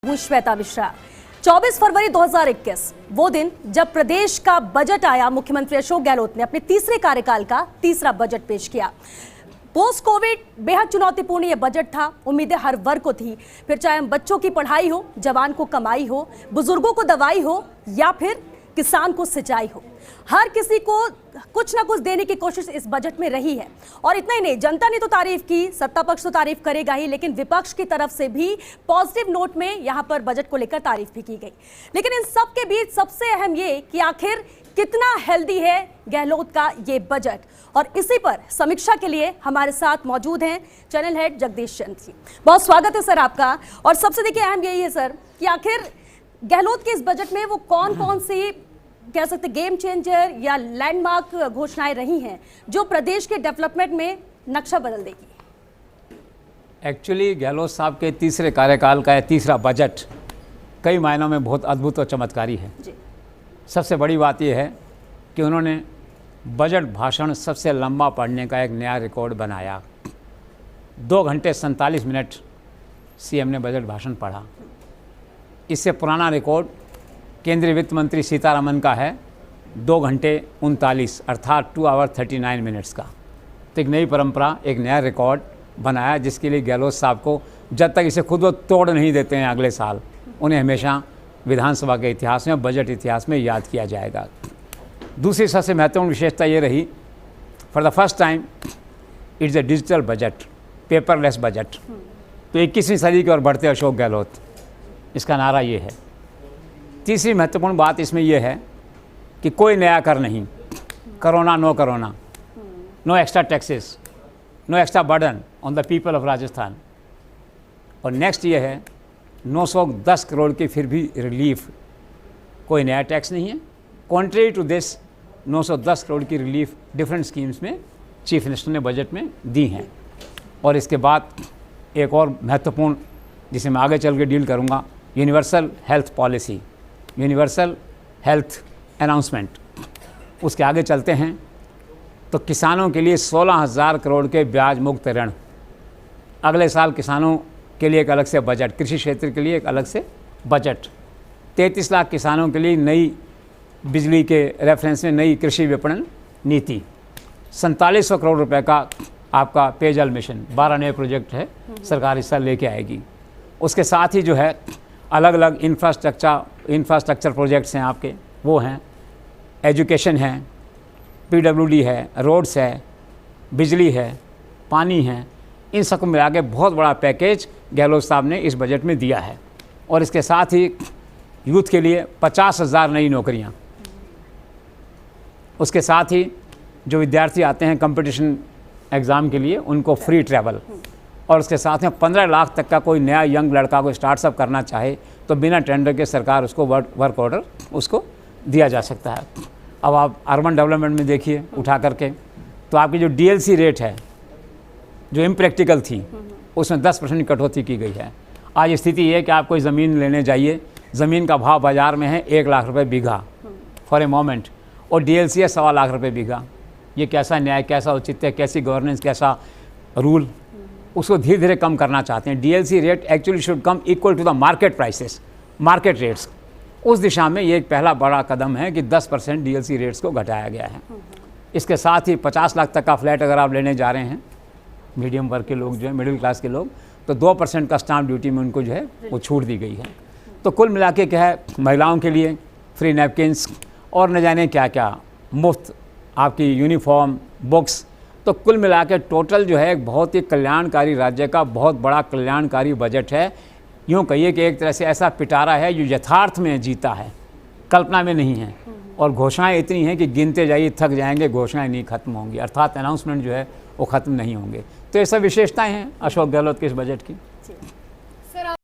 हूं श्वेता मिश्रा। 24 फरवरी 2021 वो दिन जब प्रदेश का बजट आया। मुख्यमंत्री अशोक गहलोत ने अपने तीसरे कार्यकाल का तीसरा बजट पेश किया। पोस्ट कोविड बेहद चुनौतीपूर्ण ये बजट था। उम्मीदें हर वर्ग को थी, फिर चाहे हम बच्चों की पढ़ाई हो, जवान को कमाई हो, बुजुर्गों को दवाई हो या फिर किसान को सिंचाई हो, हर किसी को कुछ ना कुछ देने की कोशिश इस बजट में रही है। और इतना ही नहीं, जनता ने तो तारीफ की, सत्ता पक्ष तो तारीफ करेगा ही, लेकिन विपक्ष की तरफ से भी पॉजिटिव नोट में यहां पर बजट को लेकर तारीफ भी की गई। लेकिन इन सब के बीच सबसे अहम ये कि आखिर कितना हेल्दी है गहलोत का ये बजट, और इसी पर समीक्षा के लिए हमारे साथ मौजूद हैं चैनल हेड जगदीश चंद्र जी। बहुत स्वागत है सर आपका। और सबसे देखिए अहम यही है सर कि आखिर गहलोत के इस बजट में वो कौन कौन सी कह सकते गेम चेंजर या लैंडमार्क घोषणाएं रही हैं जो प्रदेश के डेवलपमेंट में नक्शा बदल देगी। एक्चुअली गहलोत साहब के तीसरे कार्यकाल का यह तीसरा बजट कई मायनों में बहुत अद्भुत और चमत्कारी है जी। सबसे बड़ी बात यह है कि उन्होंने बजट भाषण सबसे लंबा पढ़ने का एक नया रिकॉर्ड बनाया। 2 घंटे 47 मिनट सीएम ने बजट भाषण पढ़ा। इससे पुराना रिकॉर्ड केंद्रीय वित्त मंत्री सीतारमन का है 2 घंटे 39 अर्थात 2 आवर 39 मिनट्स का। तो एक नई परंपरा, एक नया रिकॉर्ड बनाया, जिसके लिए गहलोत साहब को जब तक इसे खुद वो तोड़ नहीं देते हैं अगले साल, उन्हें हमेशा विधानसभा के इतिहास में, बजट इतिहास में याद किया जाएगा। दूसरी सबसे महत्वपूर्ण विशेषता ये रही, for the first time it's a digital budget, paperless budget. तो 21वीं सदी की ओर बढ़ते अशोक गहलोत, इसका नारा ये है। तीसरी महत्वपूर्ण बात इसमें यह है कि कोई नया कर नहीं, corona no corona, no extra taxes, no extra burden on the people of Rajasthan. और नेक्स्ट ये है 910 करोड़ की फिर भी रिलीफ, कोई नया टैक्स नहीं है। कॉन्ट्रेरी टू दिस 910 करोड़ की रिलीफ डिफरेंट स्कीम्स में चीफ मिनिस्टर ने बजट में दी हैं। और इसके बाद एक और महत्वपूर्ण, जिसे मैं आगे चल के डील करूँगा, universal health policy, universal health announcement. उसके आगे चलते हैं तो किसानों के लिए 16,000 करोड़ के ब्याज मुक्त ऋण। अगले साल किसानों के लिए एक अलग से बजट, कृषि क्षेत्र के लिए एक अलग से बजट। 33 लाख किसानों के लिए नई बिजली के रेफरेंस में नई कृषि विपणन नीति। 4700 करोड़ रुपए का आपका पेयजल मिशन, 12 नए प्रोजेक्ट है, सरकार हिस्सा लेके आएगी। उसके साथ ही जो है अलग अलग इंफ्रास्ट्रक्चर प्रोजेक्ट्स हैं आपके, वो हैं एजुकेशन है, पीडब्ल्यूडी है, रोड्स है, बिजली है, पानी है। इन सबको मिला के बहुत बड़ा पैकेज गहलोत साहब ने इस बजट में दिया है। और इसके साथ ही यूथ के लिए 50,000 नई नौकरियां। उसके साथ ही जो विद्यार्थी आते हैं कंपटीशन एग्ज़ाम के लिए, उनको फ्री ट्रैवल। और उसके साथ में 15 लाख तक का कोई नया यंग लड़का कोई स्टार्टअप करना चाहे तो बिना टेंडर के सरकार उसको वर्क ऑर्डर उसको दिया जा सकता है। अब आप अर्बन डेवलपमेंट में देखिए उठा करके, तो आपकी जो डीएलसी रेट है जो इम्प्रैक्टिकल थी, उसमें 10% की कटौती की गई है। आज स्थिति ये है कि आप कोई ज़मीन लेने जाइए, ज़मीन का भाव बाज़ार में है 1 लाख रुपये बीघा फॉर ए मोमेंट, और डीएलसी है 1.25 लाख रुपये बीघा। ये कैसा न्याय, कैसा औचित्य, कैसी गवर्नेंस, कैसा रूल, उसको धीरे धीरे कम करना चाहते हैं। DLC rate actually should come equal to the market prices, market rates. उस दिशा में ये एक पहला बड़ा कदम है कि 10% डीएलसी रेट्स को घटाया गया है। इसके साथ ही 50 लाख तक का फ्लैट अगर आप लेने जा रहे हैं, मीडियम वर्ग के लोग जो है, मिडिल क्लास के लोग, तो 2% का स्टाम्प ड्यूटी में उनको जो है वो छूट दी गई है। तो कुल मिला के क्या है, महिलाओं के लिए फ्री नैपकिन्स और न जाने क्या क्या, मुफ्त आपकी यूनिफॉर्म, बुक्स। तो कुल मिला के टोटल जो है एक बहुत ही कल्याणकारी राज्य का बहुत बड़ा कल्याणकारी बजट है। यूँ कहिए कि एक तरह से ऐसा पिटारा है जो यथार्थ में जीता है, कल्पना में नहीं है। और घोषणाएं इतनी हैं कि गिनते जाइए थक जाएंगे, घोषणाएं नहीं खत्म होंगी, अर्थात अनाउंसमेंट जो है वो ख़त्म नहीं होंगे। तो ये सब विशेषताएं हैं अशोक गहलोत के इस बजट की।